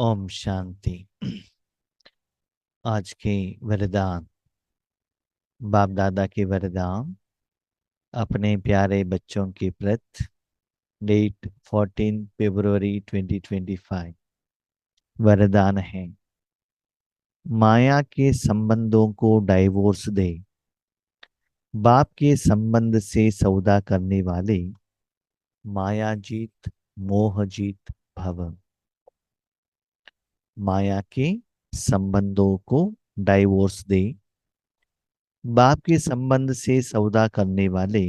ओम शांति। आज के वरदान, बाप दादा के वरदान अपने प्यारे बच्चों के प्रति। डेट 14 फरवरी 2025। वरदान है, माया के संबंधों को डाइवोर्स दे। बाप के संबंध से सौदा करने वाले माया जीत मोह जीत भव। माया के संबंधों को डाइवोर्स दे। बाप के संबंध से सौदा करने वाले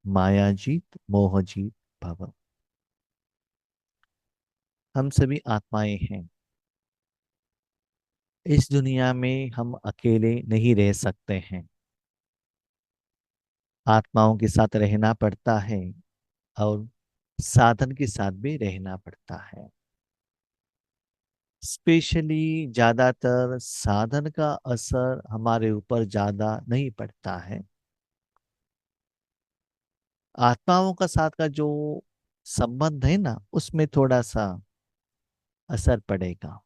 माया जीत मोह जीत भव। हम सभी आत्माएं हैं। इस दुनिया में हम अकेले नहीं रह सकते हैं। आत्माओं के साथ रहना पड़ता है और साधन के साथ भी रहना पड़ता है। स्पेशली ज्यादातर साधन का असर हमारे ऊपर ज्यादा नहीं पड़ता है। आत्माओं का साथ का जो संबंध है ना, उसमें थोड़ा सा असर पड़ेगा।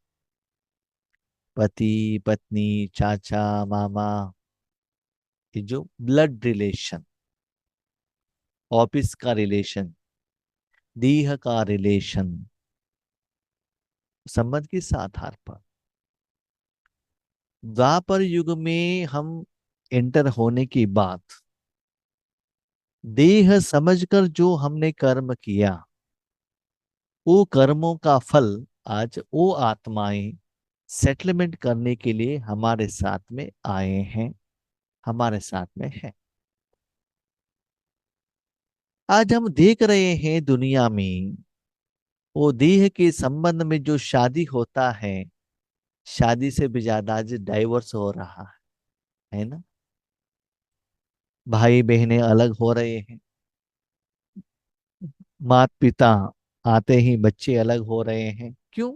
पति पत्नी, चाचा मामा, ये जो ब्लड रिलेशन, ऑफिस का रिलेशन, देह का रिलेशन, संबंध किस आधार पर। द्वापर युग में हम एंटर होने की बात, देह समझकर जो हमने कर्म किया, वो कर्मों का फल आज वो आत्माएं सेटलमेंट करने के लिए हमारे साथ में आए हैं, हमारे साथ में है। आज हम देख रहे हैं दुनिया में वो देह के संबंध में जो शादी होता है, शादी से भी ज्यादा आज डाइवोर्स हो रहा है ना। भाई बहनें अलग हो रहे हैं, माता पिता आते ही बच्चे अलग हो रहे हैं। क्यों?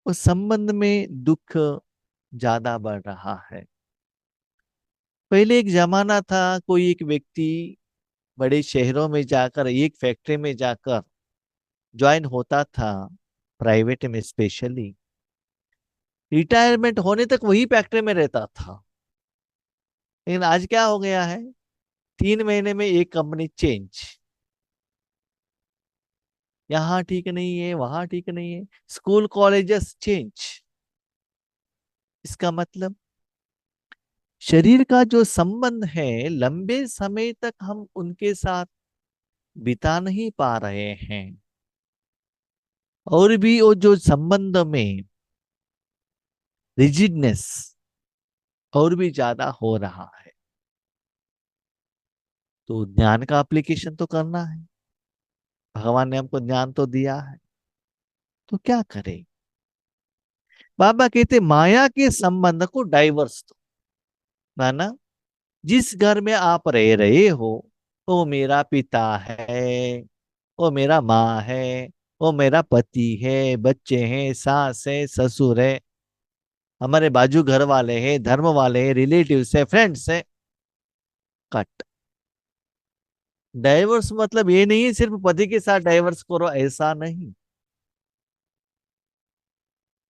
उस संबंध में दुख ज्यादा बढ़ रहा है। पहले एक जमाना था, कोई एक व्यक्ति बड़े शहरों में जाकर एक फैक्ट्री में जाकर ज्वाइन होता था, प्राइवेट में स्पेशली, रिटायरमेंट होने तक वही फैक्ट्री में रहता था। लेकिन आज क्या हो गया है, 3 महीने में एक कंपनी चेंज। यहाँ ठीक नहीं है, वहां ठीक नहीं है, स्कूल कॉलेजेस चेंज। इसका मतलब शरीर का जो संबंध है, लंबे समय तक हम उनके साथ बिता नहीं पा रहे हैं। और भी वो जो संबंध में रिजिडनेस और भी ज्यादा हो रहा है। तो ज्ञान का एप्लीकेशन तो करना है। भगवान ने हमको ज्ञान तो दिया है, तो क्या करें। बाबा कहते माया के संबंध को डाइवर्स दो। माना जिस घर में आप रह रहे हो, वो मेरा पिता है, वो मेरा माँ है, वो मेरा पति है, बच्चे हैं, सास है, ससुर है, हमारे बाजू घर वाले हैं, धर्म वाले हैं, रिलेटिव्स है, फ्रेंड्स है। कट। डाइवर्स मतलब ये नहीं है सिर्फ पति के साथ डाइवर्स करो, ऐसा नहीं।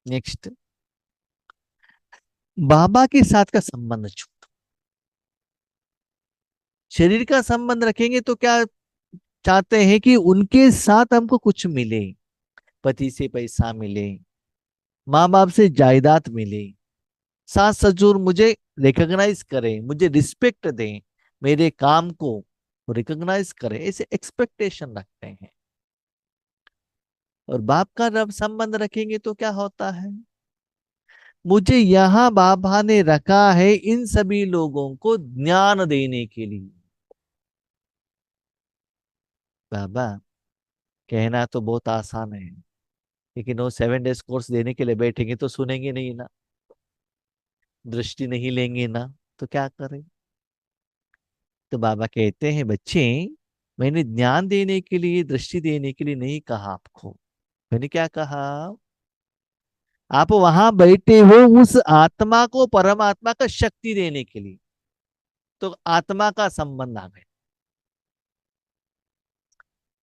नेक्स्ट, बाबा के साथ का संबंध छूटो। शरीर का संबंध रखेंगे तो क्या चाहते हैं कि उनके साथ हमको कुछ मिले, पति से पैसा मिले, माँ बाप से जायदाद मिले, सास ससुर मुझे रिकॉग्नाइज करें, मुझे रिस्पेक्ट दें, मेरे काम को रिकॉग्नाइज करें, ऐसे एक्सपेक्टेशन रखते हैं। और बाप का रब संबंध रखेंगे तो क्या होता है, मुझे यहाँ बाबा ने रखा है इन सभी लोगों को ज्ञान देने के लिए। बाबा कहना तो बहुत आसान है, लेकिन वो 7 डेज कोर्स देने के लिए बैठेंगे तो सुनेंगे नहीं ना, दृष्टि नहीं लेंगे ना, तो क्या करें। तो बाबा कहते हैं बच्चे, मैंने ज्ञान देने के लिए, दृष्टि देने के लिए नहीं कहा आपको। मैंने क्या कहा, आप वहां बैठे हो उस आत्मा को परमात्मा का शक्ति देने के लिए। तो आत्मा का संबंध आ गया।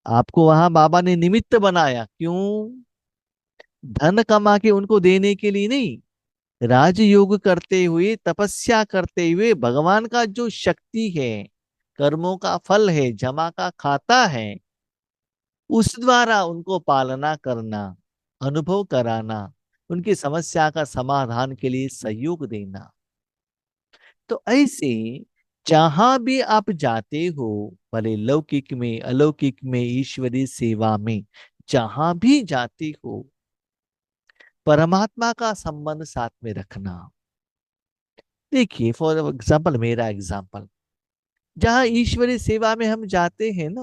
आपको वहां बाबा ने निमित्त बनाया, क्यों? धन कमा के उनको देने के लिए नहीं, राजयोग करते हुए, तपस्या करते हुए, भगवान का जो शक्ति है, कर्मों का फल है, जमा का खाता है, उस द्वारा उनको पालना करना, अनुभव कराना, उनकी समस्या का समाधान के लिए सहयोग देना। तो ऐसे जहां भी आप जाते हो, भले लौकिक में, अलौकिक में, ईश्वरीय सेवा में, जहां भी जाते हो, परमात्मा का संबंध साथ में रखना। देखिए फॉर एग्जाम्पल, मेरा एग्जाम्पल, जहां ईश्वरीय सेवा में हम जाते हैं ना,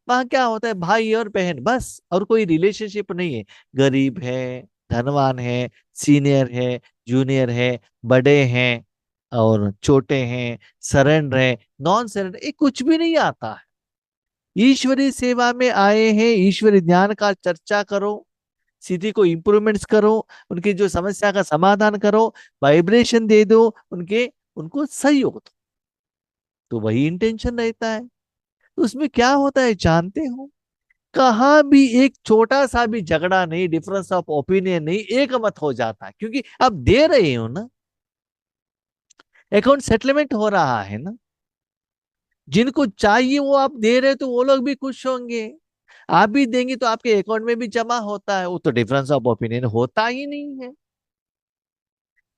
वहां क्या होता है, भाई और बहन बस, और कोई रिलेशनशिप नहीं है। गरीब है, धनवान है, सीनियर है, जूनियर है, बड़े हैं और छोटे हैं, सरेंडर है, नॉन सरेंडर, ये कुछ भी नहीं आता है। ईश्वरीय सेवा में आए हैं, ईश्वरीय ज्ञान का चर्चा करो, स्थिति को इम्प्रूवमेंट्स करो, उनकी जो समस्या का समाधान करो, वाइब्रेशन दे दो, उनके उनको सहयोग दो। तो वही इंटेंशन रहता है। तो उसमें क्या होता है जानते हो, कहाँ भी एक छोटा सा भी झगड़ा नहीं, डिफरेंस ऑफ ओपिनियन नहीं, एक मत हो जाता है, क्योंकि आप दे रहे हो ना, अकाउंट सेटलमेंट हो रहा है ना। जिनको चाहिए वो आप दे रहे हो, तो वो लोग भी खुश होंगे। आप भी देंगे तो आपके अकाउंट में भी जमा होता है, वो तो डिफरेंस ऑफ ओपिनियन होता ही नहीं है।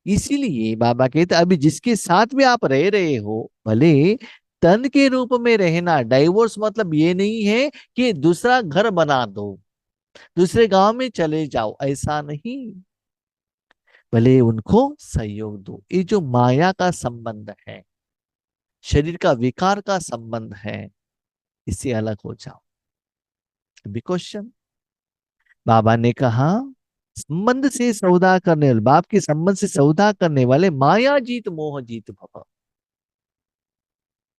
इसीलिए बाबा कहते अभी जिसके साथ भी आप रह रहे हो, भले तन के रूप में रहना, डाइवोर्स मतलब ये नहीं है कि दूसरा घर बना दो, दूसरे गांव में चले जाओ, ऐसा नहीं। भले उनको सहयोग दो। ये जो माया का संबंध है, शरीर का विकार का संबंध है, इससे अलग हो जाओ। अभी क्वेश्चन, बाबा ने कहा संबंध से सौदा करने वाले, बाप के संबंध से सौदा करने वाले माया जीत मोह जीत भव।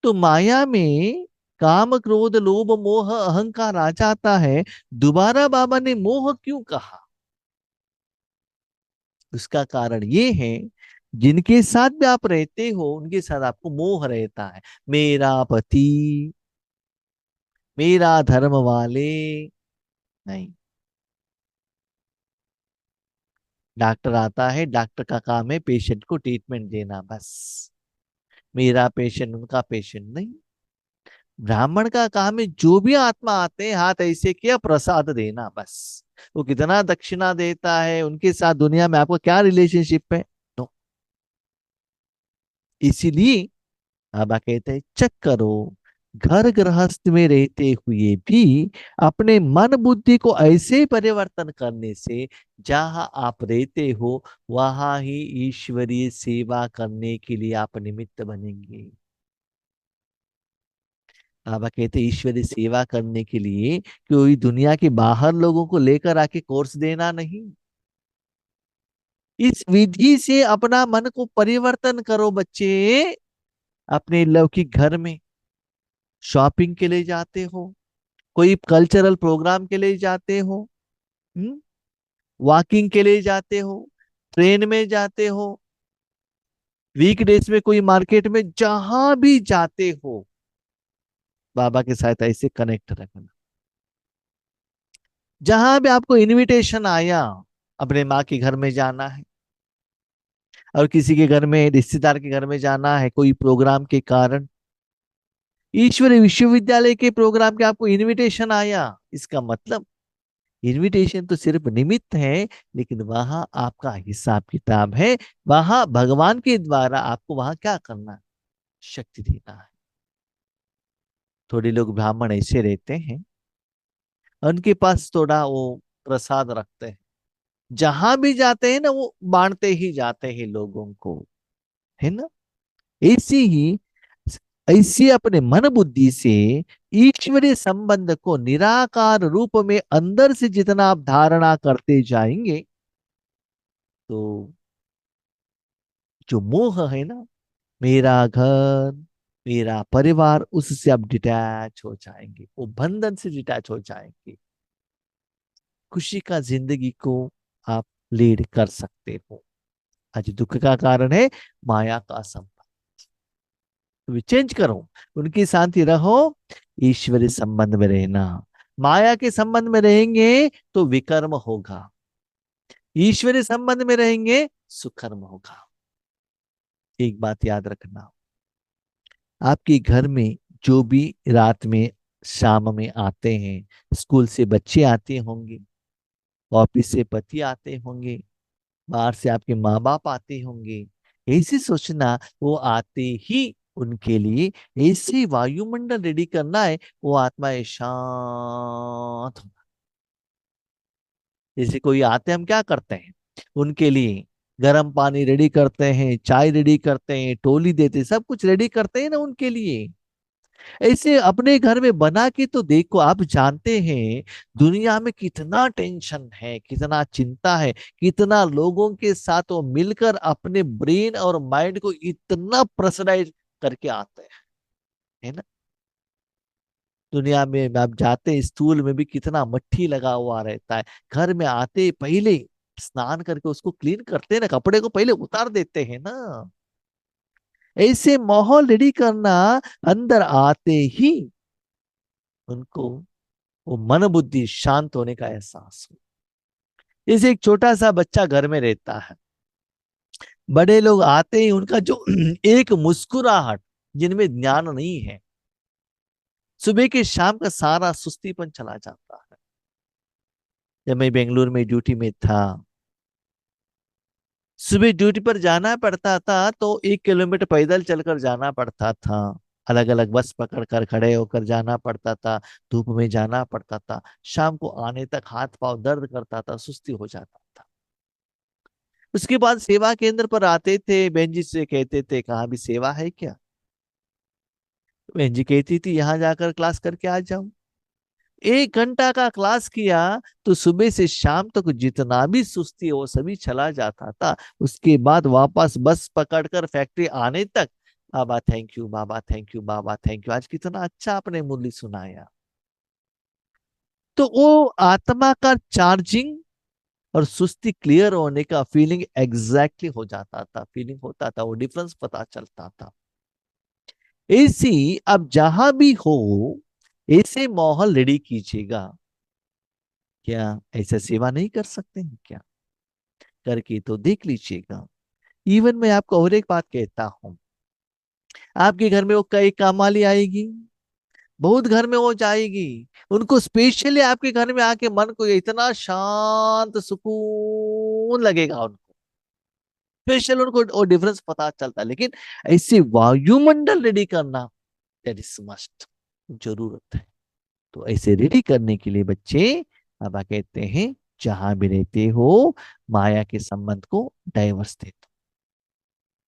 तो माया में काम क्रोध लोभ मोह अहंकार आ जाता है। दोबारा बाबा ने मोह क्यों कहा? उसका कारण ये है, जिनके साथ भी आप रहते हो उनके साथ आपको मोह रहता है। मेरा पति, मेरा धर्म वाले, नहीं। डॉक्टर आता है, डॉक्टर का काम है पेशेंट को ट्रीटमेंट देना, बस। मेरा पेशेंट, उनका पेशेंट नहीं। ब्राह्मण का काम है, जो भी आत्मा आते हैं हाथ ऐसे किया, प्रसाद देना, बस। वो कितना दक्षिणा देता है, उनके साथ दुनिया में आपको क्या रिलेशनशिप है? नो। इसीलिए बाबा कहते हैं चेक करो, घर गृहस्थ में रहते हुए भी अपने मन बुद्धि को ऐसे परिवर्तन करने से, जहां आप रहते हो वहां ही ईश्वरीय सेवा करने के लिए आप निमित्त बनेंगे। बाबा कहते ईश्वरीय सेवा करने के लिए कोई दुनिया के बाहर लोगों को लेकर आके कोर्स देना नहीं। इस विधि से अपना मन को परिवर्तन करो बच्चे। अपने लौकिक घर में शॉपिंग के लिए जाते हो, कोई कल्चरल प्रोग्राम के लिए जाते हो, हम्म, वॉकिंग के लिए जाते हो, ट्रेन में जाते हो, वीकडेज में कोई मार्केट में, जहां भी जाते हो, बाबा के साथ ऐसे कनेक्ट रखना। जहां भी आपको इनविटेशन आया, अपने माँ के घर में जाना है और किसी के घर में, रिश्तेदार के घर में जाना है कोई प्रोग्राम के कारण, ईश्वरीय विश्वविद्यालय के प्रोग्राम के आपको इनविटेशन आया, इसका मतलब इनविटेशन तो सिर्फ निमित्त है, लेकिन वहां आपका हिसाब किताब है। वहां भगवान के द्वारा आपको वहां क्या करना है? शक्ति देना है। थोड़े लोग ब्राह्मण ऐसे रहते हैं, उनके पास थोड़ा वो प्रसाद रखते हैं, जहां भी जाते हैं ना वो बांटते ही जाते हैं लोगों को, है ना। ऐसी ही, ऐसी अपने मन बुद्धि से ईश्वरीय संबंध को निराकार रूप में अंदर से जितना आप धारणा करते जाएंगे, तो जो मोह है ना, मेरा घर, मेरा परिवार, उससे आप डिटैच हो जाएंगे, वो बंधन से डिटैच हो जाएंगे। खुशी का जिंदगी को आप लीड कर सकते हो। आज दुख का कारण है माया का संबंध, तो चेंज करो, उनकी शांति रहो, ईश्वरीय संबंध में रहना। माया के संबंध में रहेंगे तो विकर्म होगा। ईश्वरीय संबंध में रहेंगे, सुकर्म होगा। एक बात याद रखना, आपके घर में जो भी रात में शाम में आते हैं, स्कूल से बच्चे आते होंगे, ऑफिस से पति आते होंगे, बाहर से आपके माँ बाप आते होंगे, ऐसे सोचना वो आते ही उनके लिए ऐसे वायुमंडल रेडी करना है, वो आत्माएं शांत हो। जैसे कोई आते हम क्या करते हैं उनके लिए, गर्म पानी रेडी करते हैं, चाय रेडी करते हैं, टोली देते हैं, सब कुछ रेडी करते हैं ना उनके लिए। ऐसे अपने घर में बना के तो देखो, आप जानते हैं दुनिया में कितना टेंशन है, कितना चिंता है, कितना लोगों के साथ वो मिलकर अपने ब्रेन और माइंड को इतना प्रेशराइज करके आते हैं, है ना। दुनिया में आप जाते हैं, स्कूल में भी कितना मट्ठी लगा हुआ रहता है, घर में आते पहले स्नान करके उसको क्लीन करते हैं ना, कपड़े को पहले उतार देते हैं ना। ऐसे माहौल रेडी करना, अंदर आते ही उनको वो मन बुद्धि शांत होने का एहसास हो। जैसे एक छोटा सा बच्चा घर में रहता है, बड़े लोग आते ही उनका जो एक मुस्कुराहट, जिनमें ज्ञान नहीं है, सुबह के शाम का सारा सुस्तीपन चला जाता है। जब मैं बेंगलुरु में ड्यूटी में था, सुबह ड्यूटी पर जाना पड़ता था तो 1 किलोमीटर पैदल चलकर जाना पड़ता था, अलग अलग बस पकड़कर खड़े होकर जाना पड़ता था, धूप में जाना पड़ता था, शाम को आने तक हाथ पांव दर्द करता था, सुस्ती हो जाता था। उसके बाद सेवा केंद्र पर आते थे, बहन जी से कहते थे कहाँ भी सेवा है क्या, बहन जी कहती थी यहाँ जाकर क्लास करके आ जाओ। 1 घंटा का क्लास किया तो सुबह से शाम तक जितना भी सुस्ती है वो सभी चला जाता था। उसके बाद वापस बस पकड़कर फैक्ट्री आने तक, बाबा थैंक यू, बाबा थैंक यू, बाबा थैंक यू, आज कितना अच्छा आपने मुरली सुनाया। तो वो आत्मा का चार्जिंग और सुस्ती क्लियर होने का फीलिंग एग्जैक्टली हो जाता था, फीलिंग होता था, वो डिफरेंस पता चलता था। ऐसी अब जहां भी हो, ऐसे माहौल रेडी कीजिएगा। क्या ऐसा सेवा नहीं कर सकते हैं क्या? करके तो देख लीजिएगा। इवन मैं आपको और एक बात कहता हूं, आपके घर में वो कई काम वाली आएगी, बहुत घर में वो जाएगी, उनको स्पेशली आपके घर में आके मन को इतना शांत सुकून लगेगा उनको, स्पेशल उनको वो डिफरेंस पता चलता है। लेकिन ऐसे वायुमंडल रेडी करना, दैट इज मस्ट, जरूरत है। तो ऐसे रेडी करने के लिए बच्चे, बाबा कहते हैं जहां भी रहते हो, माया के संबंध को डाइवर्स दे दो,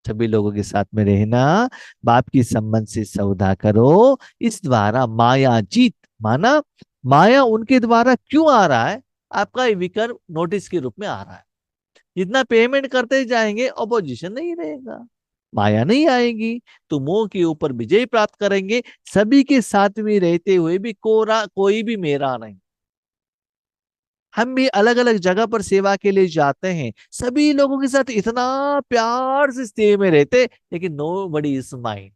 सभी लोगों के साथ में रहना, बाप की संबंध से सौदा करो, इस द्वारा माया जीत। माना माया उनके द्वारा क्यों आ रहा है, आपका विकर्म नोटिस के रूप में आ रहा है। जितना पेमेंट करते जाएंगे ऑपोजिशन नहीं रहेगा, माया नहीं आएगी, तो मोह के ऊपर विजय प्राप्त करेंगे। सभी के साथ में रहते हुए भी कोई भी मेरा नहीं। हम भी अलग अलग जगह पर सेवा के लिए जाते हैं, सभी लोगों के साथ इतना प्यार से स्नेह में रहते, लेकिन नो बडी इज माइंड,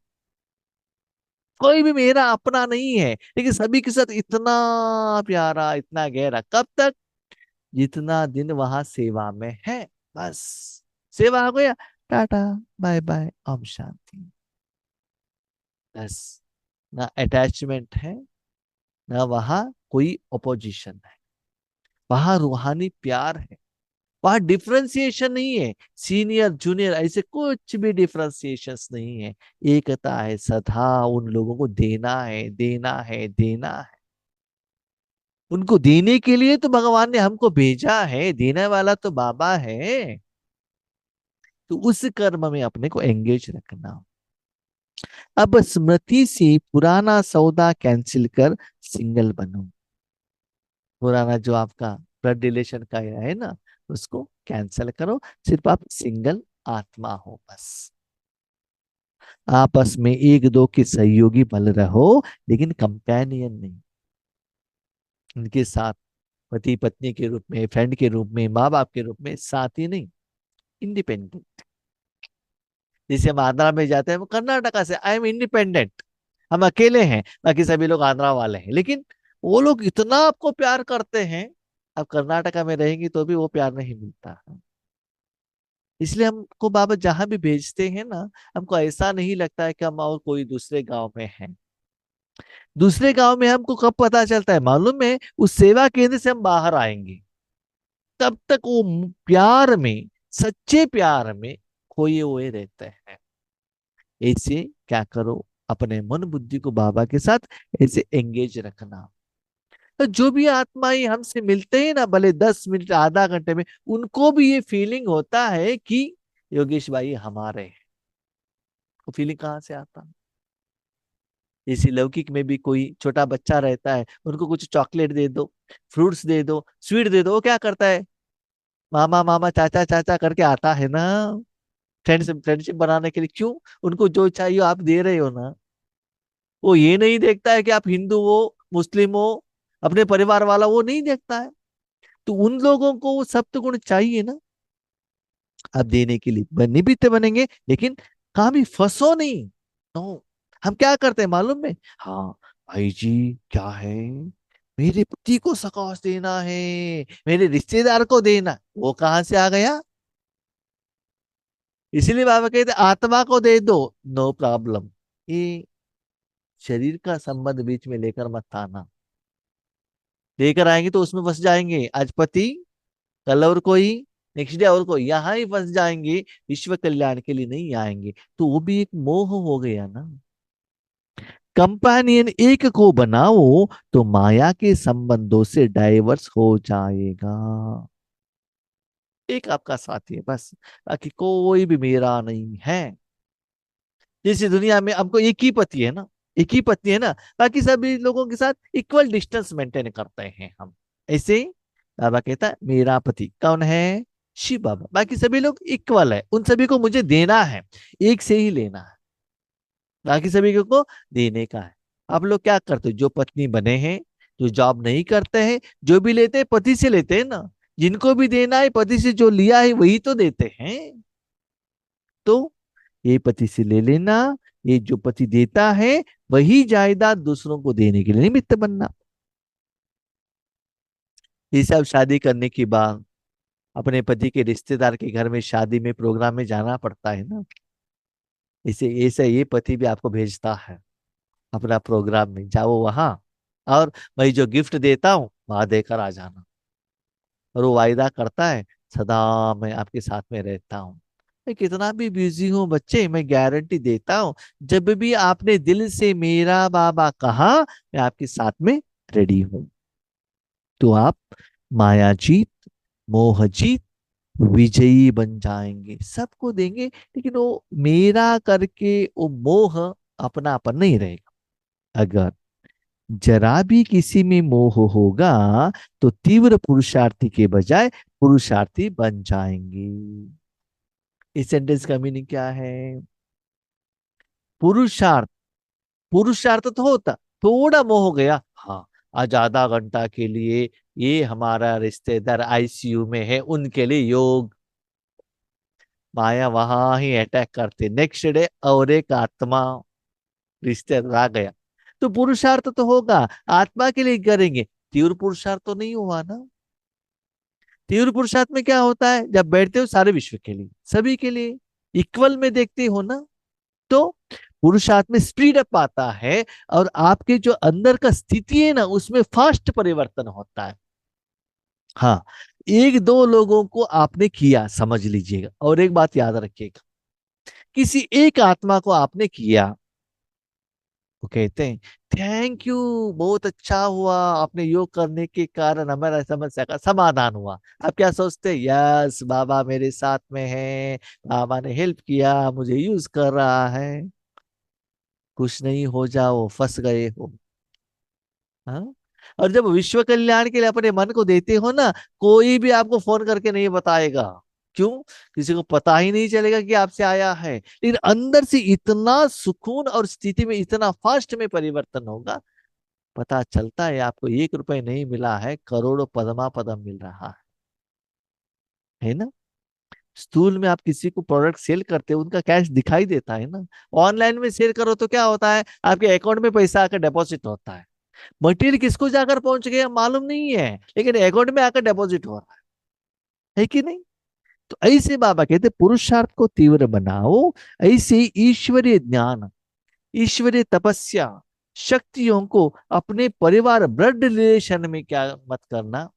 कोई भी मेरा अपना नहीं है, लेकिन सभी के साथ इतना प्यारा, इतना गहरा। कब तक? जितना दिन वहां सेवा में है, बस। सेवा हो गया, टाटा, बाय बाय, ओम शांति, बस। ना अटैचमेंट है, ना वहां कोई ओपोजिशन है, वहां रूहानी प्यार है, वहां डिफरेंशिएशन नहीं है, सीनियर जूनियर ऐसे कुछ भी डिफरेंशिएशन नहीं है। एकता है, सदा उन लोगों को देना है, देना है, देना है। उनको देने के लिए तो भगवान ने हमको भेजा है, देने वाला तो बाबा है। तो उस कर्म में अपने को एंगेज रखना। अब स्मृति से पुराना सौदा कैंसिल कर सिंगल बनो। पुराना जो आपका ब्लड रिलेशन का है ना, उसको कैंसिल करो, सिर्फ आप सिंगल आत्मा हो बस। आपस में एक दो के सहयोगी बल रहो, लेकिन कंपेनियन नहीं। उनके साथ पति पत्नी के रूप में, फ्रेंड के रूप में, माँ बाप के रूप में, साथी नहीं, इंडिपेंडेंट। जैसे हम आंध्रा में जाते हैं, हम कर्नाटका से, आई एम इंडिपेंडेंट, हम अकेले हैं, बाकी सभी लोग आंध्रा वाले हैं, लेकिन वो लोग इतना आपको प्यार करते हैं, अब कर्नाटका में रहेंगी तो भी वो प्यार नहीं मिलता है। इसलिए हमको बाबा जहां भी भेजते हैं ना, हमको ऐसा नहीं लगता है कि हम और कोई दूसरे गांव में हैं। दूसरे गांव में हमको कब पता चलता है मालूम है? उस सेवा केंद्र से हम बाहर आएंगे, तब तक वो प्यार में, सच्चे प्यार में खोए हुए रहते हैं। ऐसे क्या करो, अपने मन बुद्धि को बाबा के साथ ऐसे एंगेज रखना। तो जो भी आत्माएं हमसे मिलते हैं ना, भले 10 मिनट आधा घंटे में, उनको भी ये फीलिंग होता है कि योगेश भाई हमारे हैं। वो फीलिंग कहाँ से आता है? इसी लौकिक में भी कोई छोटा बच्चा रहता है, उनको कुछ चॉकलेट दे दो, फ्रूट्स दे दो, स्वीट दे दो, वो क्या करता है? मामा मामा चाचा चाचा करके आता है ना, फ्रेंडशिप बनाने के लिए। क्यों? उनको जो चाहिए आप दे रहे हो ना। वो ये नहीं देखता है कि आप हिंदू हो, मुस्लिम हो, अपने परिवार वाला, वो नहीं देखता है। तो उन लोगों को वो सप्तगुण चाहिए ना, आप देने के लिए निमित्त बनेंगे, लेकिन कभी फंसो नहीं। नो, हम क्या करते हैं मालूम है? हाँ भाई जी, क्या है, मेरे पति को सकाश देना है, मेरे रिश्तेदार को देना, वो कहाँ से आ गया? इसीलिए बाबा कहते आत्मा को दे दो, नो प्रॉब्लम। ये शरीर का संबंध बीच में लेकर मत आना। लेकर आएंगे तो उसमें फंस जाएंगे, आज पति, कल और कोई, नेक्स्ट डे और कोई, यहाँ ही फंस जाएंगे। विश्व कल्याण के लिए नहीं आएंगे। तो वो भी एक मोह हो गया ना। कंपेनियन एक को बनाओ तो माया के संबंधों से डाइवर्स हो जाएगा। एक आपका साथी है बस, बाकी कोई भी मेरा नहीं है। जैसे दुनिया में हमको एक ही पति है ना, एक ही पत्नी है ना, बाकी सभी लोगों के साथ इक्वल डिस्टेंस मेंटेन करते हैं हम। ऐसे ही बाबा कहता है मेरा पति कौन है? शिव बाबा। बाकी सभी लोग इक्वल है, उन सभी को मुझे देना है, एक से ही लेना है, बाकी सभी को देने का है। आप लोग क्या करते हो? जो पत्नी बने हैं, जो जॉब नहीं करते हैं, जो भी लेते हैं पति से लेते हैं ना। जिनको भी देना है पति से, जो लिया है वही तो देते हैं। तो ये पति से ले लेना, ये जो पति देता है वही जायदाद दूसरों को देने के लिए निमित्त बनना। ये सब शादी करने के बाद अपने पति के रिश्तेदार के घर में शादी में प्रोग्राम में जाना पड़ता है ना। इसे ऐसे ये पति भी आपको भेजता है अपना प्रोग्राम में, जाओ वहां, और मैं जो गिफ्ट देता हूँ वहां देकर आ जाना। और वो वायदा करता है, सदा मैं आपके साथ में रहता हूँ। मैं कितना भी बिजी हूँ बच्चे, मैं गारंटी देता हूँ, जब भी आपने दिल से मेरा बाबा कहा, मैं आपके साथ में रेडी हूँ। तो आप माया जीत, मोह जीत, विजयी बन जाएंगे, सबको देंगे। लेकिन वो मेरा करके वो मोह अपनापन नहीं रहेगा। अगर जरा भी किसी में मोह होगा तो तीव्र पुरुषार्थी के बजाय पुरुषार्थी बन जाएंगे। इस सेंटेंस का मीनिंग क्या है? पुरुषार्थ, पुरुषार्थ तो होता, थोड़ा मोह हो गया, हाँ, आज आधा घंटा के लिए ये हमारा रिश्तेदार आईसीयू में है, उनके लिए योग। माया वहां ही अटैक करते, नेक्स्ट डे और एक आत्मा रिश्तेदार आ गया। तो पुरुषार्थ तो होगा, आत्मा के लिए करेंगे, तीव्र पुरुषार्थ तो नहीं हुआ ना। तीव्र पुरुषार्थ में क्या होता है? जब बैठते हो सारे विश्व के लिए, सभी के लिए इक्वल में देखते हो ना। तो पुरुषार्थ में स्पीड अप आता है, और आपके जो अंदर का स्थिति है ना, उसमें फास्ट परिवर्तन होता है। हाँ, एक दो लोगों को आपने किया समझ लीजिएगा, और एक बात याद रखिएगा, किसी एक आत्मा को आपने किया, वो कहते हैं थैंक यू, बहुत अच्छा हुआ, आपने योग करने के कारण हमारा समस्या का समाधान हुआ। आप क्या सोचते हैं? यस, बाबा मेरे साथ में है, बाबा ने हेल्प किया, मुझे यूज कर रहा है। खुश नहीं हो जाओ, फंस गए हो। हाँ। और जब विश्व कल्याण के लिए अपने मन को देते हो ना, कोई भी आपको फोन करके नहीं बताएगा। क्यों? किसी को पता ही नहीं चलेगा कि आपसे आया है, लेकिन अंदर से इतना सुकून और स्थिति में इतना फास्ट में परिवर्तन होगा। पता चलता है आपको 1 रुपए नहीं मिला है, करोड़ों पदमा पदम मिल रहा है ना। स्थूल में आप किसी को प्रोडक्ट सेल करते हो, उनका कैश दिखाई देता है ना। ऑनलाइन में सेल करो तो क्या होता है? आपके अकाउंट में पैसा आकर डिपॉजिट होता है। मटेरियल किसको जाकर पहुंच गया मालूम नहीं है, लेकिन अकाउंट में आकर डिपॉजिट हो रहा है कि नहीं? तो ऐसे बाबा कहते पुरुषार्थ को तीव्र बनाओ। ऐसे ईश्वरीय ज्ञान, ईश्वरीय तपस्या, शक्तियों को अपने परिवार ब्लड रिलेशन में क्या मत करना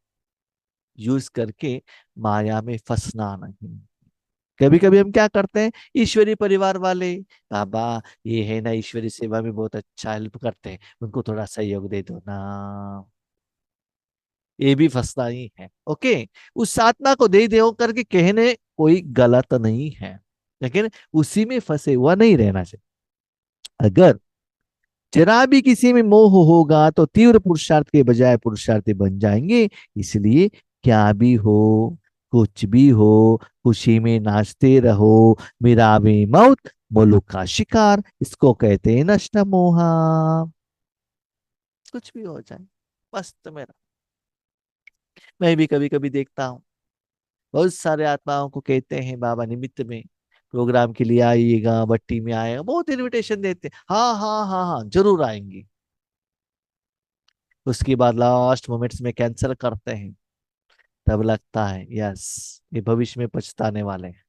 यूज करके माया में फंसना नहीं। कभी कभी हम क्या करते हैं, ईश्वरीय परिवार वाले, बाबा ये है ना ईश्वरीय सेवा में बहुत अच्छा हेल्प करते हैं, उनको थोड़ा सहयोग दे दो ना, ये भी फंसना ही है। ओके, उस आत्मा को दे दो करके कहने कोई गलत नहीं है, लेकिन उसी में फंसे हुआ नहीं रहना चाहिए। अगर जरा भी किसी में मोह होगा तो तीव्र पुरुषार्थ के बजाय पुरुषार्थी बन जाएंगे। इसलिए क्या भी हो, कुछ भी हो, खुशी में नाचते रहो, मेरा भी मौत मुलुक का शिकार, इसको कहते हैं नष्ट मोहा। कुछ भी हो जाए, मस्त मेरा। मैं भी कभी कभी देखता हूँ, बहुत सारे आत्माओं को कहते हैं बाबा निमित्त में प्रोग्राम के लिए आइएगा, भट्टी में आएगा, बहुत इनविटेशन देते हैं, हाँ हाँ हाँ हाँ जरूर आएंगे। उसके बाद लास्ट मोमेंट्स में कैंसिल करते हैं। तब लगता है यस, ये भविष्य में पछताने वाले हैं।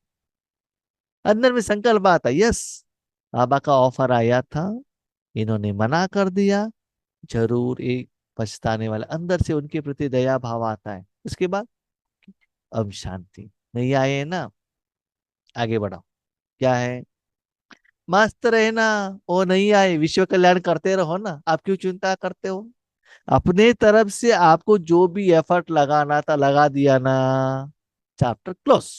अंदर में संकल्प आता है यस, बाबा का ऑफर आया था, इन्होंने मना कर दिया, जरूर एक पछताने वाले, अंदर से उनके प्रति दया भाव आता है। उसके बाद अब शांति, नहीं आए हैं ना, आगे बढ़ाओ। क्या है, मस्त रहना, वो नहीं आए विश्व कल्याण करते रहो ना, आप क्यों चिंता करते हो? अपने तरफ से आपको जो भी एफर्ट लगाना था लगा दिया ना, चैप्टर क्लोज।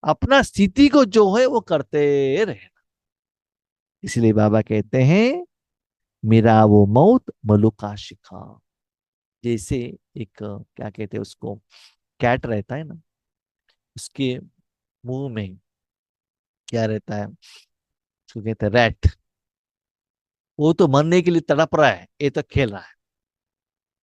अपना स्थिति को जो है वो करते रहे। इसलिए बाबा कहते हैं मेरा वो मौत मलुका शिखा। जैसे एक क्या कहते हैं उसको, कैट रहता है ना, उसके मुंह में क्या रहता है, उसको कहते हैं रैट। वो तो मरने के लिए तड़प रहा है, ये तो खेल रहा है।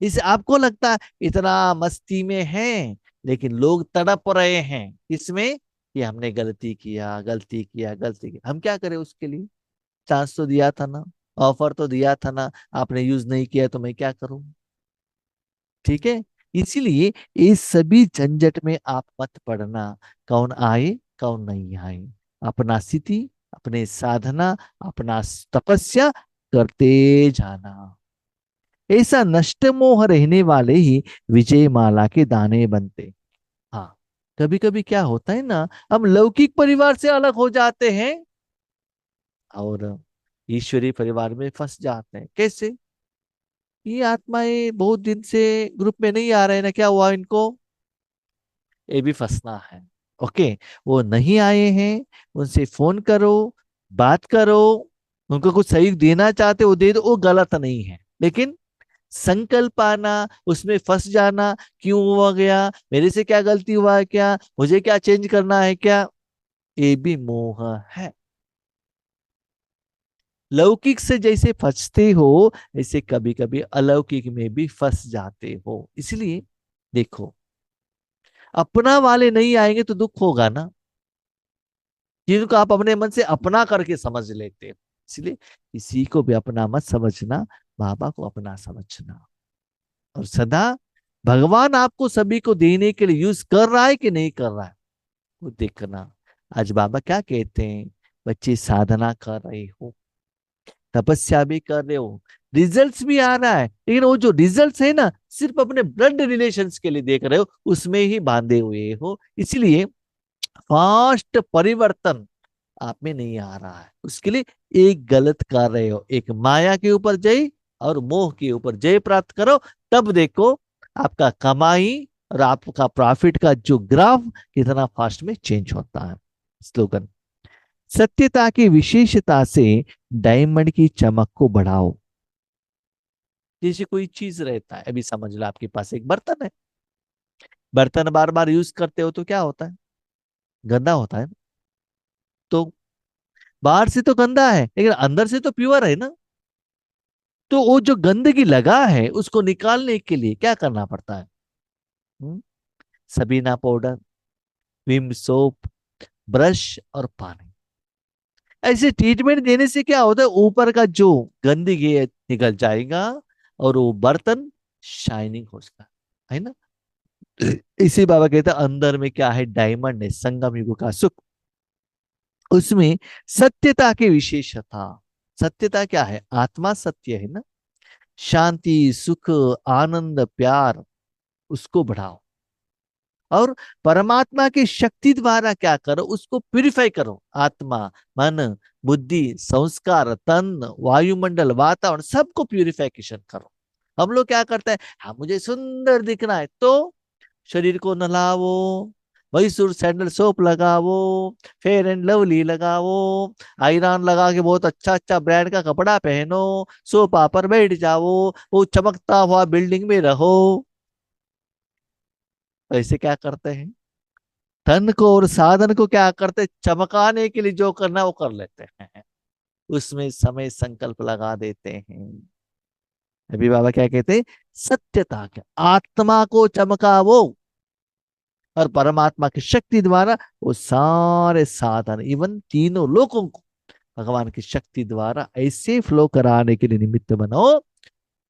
इस आपको लगता है इतना मस्ती में है, लेकिन लोग तड़प रहे हैं इसमें कि हमने गलती किया, गलती किया, गलती किया। हम क्या करें उसके लिए? चांस तो दिया था ना, ऑफर तो दिया था ना, आपने यूज नहीं किया तो मैं क्या करूं? ठीक है, इसीलिए इस सभी झंझट में आप मत पड़ना, कौन आए कौन नहीं आए। अपना स्थिति, अपने साधना, अपना तपस्या करते जाना। ऐसा नष्ट मोह रहने वाले ही विजय माला के दाने बनते। हाँ, कभी कभी क्या होता है ना, हम लौकिक परिवार से अलग हो जाते हैं और ईश्वरीय परिवार में फंस जाते हैं। कैसे? ये आत्माएं बहुत दिन से ग्रुप में नहीं आ रहे ना, क्या हुआ इनको? ये भी फंसना है। ओके, वो नहीं आए हैं, उनसे फोन करो, बात करो, उनको कुछ सहयोग देना चाहते हो दे दो, वो गलत नहीं है, लेकिन संकल्प आना, उसमें फंस जाना, क्यों हुआ गया, मेरे से क्या गलती हुआ है, क्या मुझे क्या चेंज करना है क्या, ये भी मोह है। लौकिक से जैसे फंसते हो, ऐसे कभी कभी अलौकिक में भी फंस जाते हो। इसलिए देखो, अपना वाले नहीं आएंगे तो दुख होगा ना, जिनको आप अपने मन से अपना करके समझ लेते हो। इसलिए किसी को भी अपना मत समझना, बाबा को अपना समझना। और सदा भगवान आपको सभी को देने के लिए यूज कर रहा है कि नहीं कर रहा है, वो देखना। आज बाबा क्या कहते हैं, बच्चे साधना कर रहे हो, तपस्या भी कर रहे हो, रिजल्ट्स भी आ रहा है, लेकिन वो जो रिजल्ट्स है ना सिर्फ अपने ब्लड रिलेशंस के लिए देख रहे हो, उसमें ही बांधे हुए हो। इसलिए फास्ट परिवर्तन आप में नहीं आ रहा है। उसके लिए एक गलत कर रहे हो, एक माया के ऊपर जय और मोह के ऊपर जय प्राप्त करो, तब देखो आपका कमाई और आपका प्रॉफिट का जो ग्राफ कितना फास्ट में चेंज होता है। स्लोगन, सत्यता की विशेषता से डायमंड की चमक को बढ़ाओ। जैसे कोई चीज रहता है, अभी समझ लो आपके पास एक बर्तन है, बर्तन बार बार यूज करते हो तो क्या होता है, गंदा होता है। तो बाहर से तो गंदा है, लेकिन अंदर से तो प्योर है ना। तो वो जो गंदगी लगा है उसको निकालने के लिए क्या करना पड़ता है? हम्म? Sabena powder, Vim soap, brush और पानी। ऐसे ट्रीटमेंट देने से क्या होता है, ऊपर का जो गंदगी है निकल जाएगा, और वो बर्तन शाइनिंग हो उसका, है ना। इसी बाबा कहते हैं अंदर में क्या है, डायमंड है, संगम युग का सुख। उसमें सत्यता की विशेषता, सत्यता क्या है, आत्मा सत्य है ना। शांति, सुख, आनंद, प्यार, उसको बढ़ाओ। और परमात्मा की शक्ति द्वारा क्या करो, उसको प्यूरिफाई करो। आत्मा, मन, बुद्धि, संस्कार, तन, वायुमंडल, वातावरण, सबको प्यूरिफिकेशन करो। हम लोग क्या करते हैं, हाँ मुझे सुंदर दिखना है तो शरीर को नहलावो, मैसूर सैंडल सोप लगावो, फेयर एंड लवली लगावो, आयरन लगा के बहुत अच्छा अच्छा ब्रांड का कपड़ा पहनो, सोफा पर बैठ जाओ, वो चमकता हुआ बिल्डिंग में रहो। तो ऐसे क्या करते हैं, धन को और साधन को क्या करते हैं, चमकाने के लिए जो करना वो कर लेते हैं, उसमें समय संकल्प लगा देते हैं। अभी बाबा क्या कहते हैं, सत्यता के आत्मा को चमकावो, और परमात्मा की शक्ति द्वारा वो सारे साधन, इवन तीनों लोगों को भगवान की शक्ति द्वारा ऐसे फ्लो कराने के लिए निमित्त बनो।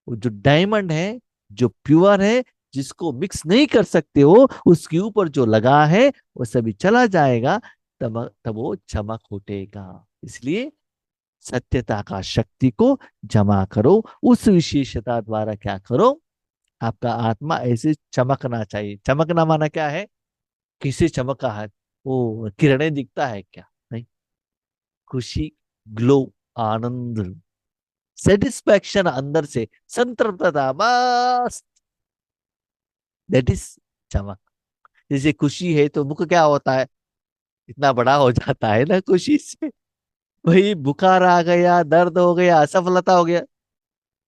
वो जो डायमंड है, जो प्योर है, जिसको मिक्स नहीं कर सकते हो, उसके ऊपर जो लगा है वो सभी चला जाएगा, तब तब वो चमक उठेगा। इसलिए सत्यता का शक्ति को जमा करो, उस विशेषता द्वारा क्या करो, आपका आत्मा ऐसे चमकना चाहिए। चमकना माना क्या है, किसे चमका है, वो किरणें दिखता है क्या, नहीं। खुशी, ग्लो, आनंद, सेटिस्फैक्शन अंदर से, संतृप्तता, बस दैट इज चमक। जैसे खुशी है तो मुख क्या होता है, इतना बड़ा हो जाता है ना खुशी से। वही बुखार आ गया, दर्द हो गया, असफलता हो गया,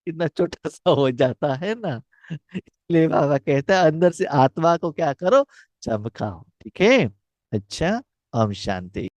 इतना छोटा सा हो जाता है ना। इसलिए बाबा कहता है अंदर से आत्मा को क्या करो, चमकाओ। ठीक है। अच्छा, ओम शांति।